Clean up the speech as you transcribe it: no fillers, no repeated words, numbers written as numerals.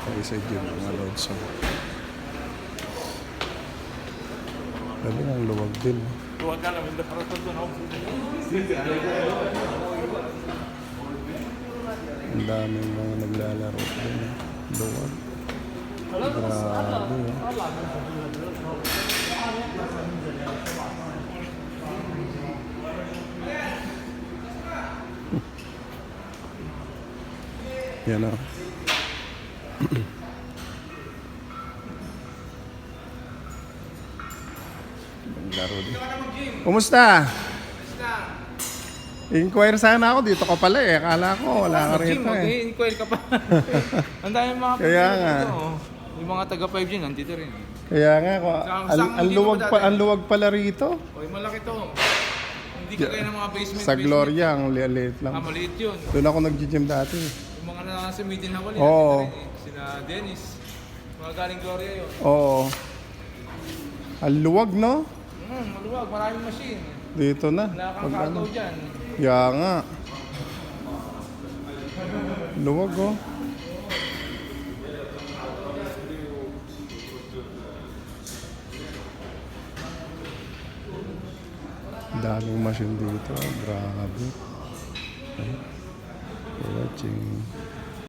Isa dyan mga lods. Dali ang luwag din. Ang daming mga naglalaro din. Luwag. Grabe. Yan o. Naglaro din. Kumusta? Inquire sana ako. Dito ka pala eh. Akala ko wala ka rito eh. Inquire ka pa. Ang dami mga Kaya nga. dito. Yung mga taga 5G nandito rin. Kaya nga. Ang luwag pala rito. Oy, malaki to. Hindi ka kaya ng mga basement. Sa Gloria, ang liit lang. Maliit yun. Doon ako nag-gym dati. Yung mga nasa Midin Hawali. Oo. Sina Dennis. Mga galing Gloria yun. Oo. Ang luwag, no? Maluwag. Maraming machine. Dito na. Nakakagaw dyan. Kaya nga. Luwag, oh. Daming machine dito. Grabe. Okay. For watching.